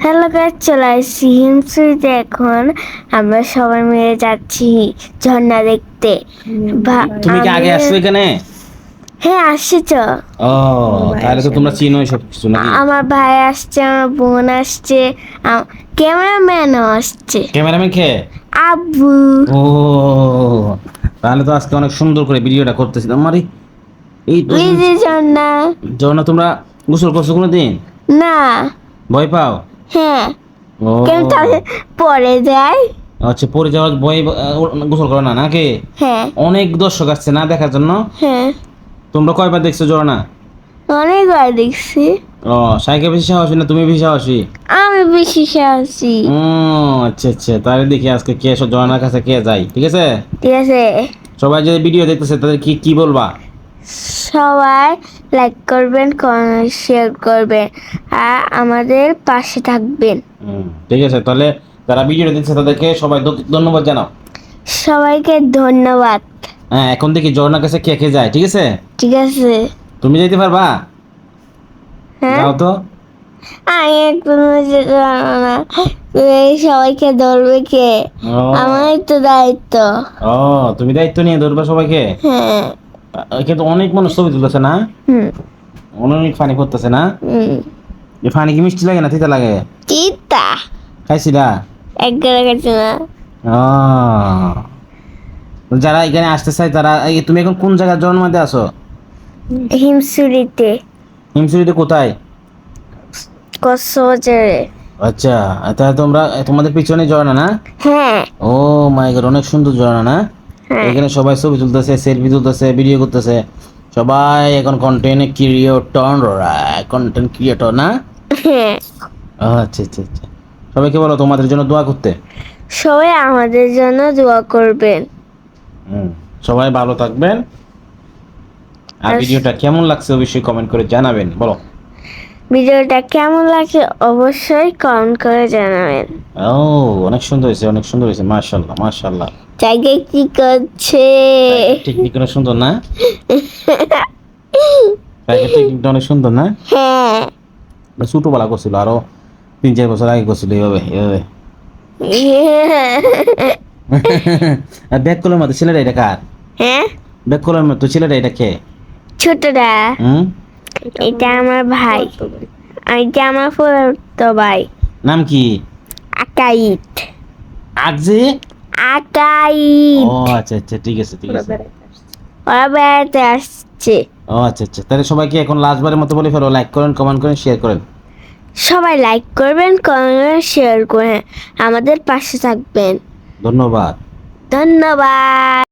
Hello guys, চলে আসছি হিমসুরিতে। এখন আমরা সবাই মিলে যাচ্ছি ঝর্ণা দেখতে। তুমি কি আগে আসছো এখানে? হ্যাঁ, আসছি তো। ও, তাহলে তো তোমরা চিনোই সব কিছু নাকি? আমার ভাই আসছে, আমার বোন আসছে, ক্যামেরাম্যানও আসছে, ক্যামেরাম্যান কে? আব্বু। ও, তাহলে তো আজকে অনেক সুন্দর করে ভিডিওটা করতেছি। আমারই এই তো এই যে ঝর্ণা। যখন তোমরা গোসল করছো কোনোদিন? না। ভয় পাও? হ্যাঁ। ও কেন তাহলে পরে যায়? আচ্ছা, পরে যাওয়ার ভয় গোসল করো না নাকি? হ্যাঁ। অনেক দর্শক আসছে না দেখার জন্য। হ্যাঁ, তোমরা কয়বার দেখছো ঝর্ণা? অনেকবার দেখছি। ও, সাইকে বেশি সাহসী না তুমি বেশি সাহসী? আমি বেশি সাহসী। ও আচ্ছা আচ্ছা, তাহলে দেখি আজকে কে এসব ঝর্ণার কাছে কে যাই, ঠিক আছে? ঠিক আছে, সবাই যদি ভিডিও দেখতেছে তাদের কি কি বলবা? সবাই লাইক করবেন, কমেন্ট, শেয়ার করবেন আর আমাদের পাশে থাকবেন। ঠিক আছে, তাহলে যারা ভিডিও দেখছে তাদেরকে সবাই ধন্যবাদ জানাও। সবাইকে ধন্যবাদ। হ্যাঁ, এখন দেখি ঝর্ণার কাছে কে কে যায়, ঠিক আছে? ঠিক আছে। তুমি যেতে পারবা? হ্যাঁ, যাও তো। আমি একদম যেতে পারবো না। এই সবাইকে ধরবে কে? ও আমার তো দায়িত্ব। ও, তুমি দায়িত্ব নিয়ে ধরবা সবাইকে? হ্যাঁ। কিন্তু অনেক মানুষ ছবি তুলতেছে না? হুম। অনেক ফানি করতেছে না? হুম। এই ফানি কি মিষ্টি লাগে না তিতা লাগে? চিতা খাইছিলা? একগারে গেছে না। ও, যারা এখানে আসতে চায় তারা তুমি এখন কোন জায়গায় জন্মাতে আসো? হিমসুরিতে, হিমসুরিতে কোথায়? কক্সবাজারে। আচ্ছা, তাহলে তোমাদের পিছনে ঝর্ণা না? হ্যাঁ। ও মাই গড, অনেক সুন্দর ঝর্ণা না? হ্যাঁ। এখানে সবাই ছবি তুলতেছে, সেলফি তুলতেছে, ভিডিও করতেছে। সবাই এখন কন্টেন্ট ক্রিয়েটর না? হ্যাঁ। আচ্ছা আচ্ছা আচ্ছা, সবাইকে বলো তোমাদের জন্য দোয়া করতে। সবাই আমাদের জন্য দোয়া করবেন। সবাই ভালো থাকবেন। আর আর ভিডিওটা কেমন লাগছে অবশ্যই কমেন্ট করে জানাবেন। বলো। ভিডিওটা কেমন লাগছে অবশ্যই কমেন্ট করে জানাবেন। ও, অনেক সুন্দর হয়েছে, অনেক সুন্দর হয়েছে, মাশাআল্লাহ মাশাআল্লাহ। জায়গায় কি করছে? টেকনিক অনেক সুন্দর না? টেকনিকটা অনেক সুন্দর না? হ্যাঁ। ছোটবেলা করছিল, আরো 3-4 বছর আগে করছিল এইভাবে এইভাবে। আর ব্যাক কলের মতো ছেলেটা এটা কার? হ্যাঁ, ব্যাক কলের মতো ছেলেটা এটা কে? ছোটরা। হুম, এটা আমার ভাই, আর এটা আমার ফুফাতো ভাই। নাম কি? আকাইত। আকজি? আকাইত। ও আচ্ছা আচ্ছা, ঠিক আছে ঠিক আছে। ওরা বেড়াতে আসছে। ও আচ্ছা আচ্ছা, তাহলে সবাইকে এখন লাস্টবারের মতো বলে ফেলো, লাইক করেন, কমেন্ট করেন, শেয়ার করেন। সবাই লাইক করবেন, কমেন্ট, শেয়ার করে আমাদের পাশে থাকবেন। ধন্যবাদ। ধন্যবাদ।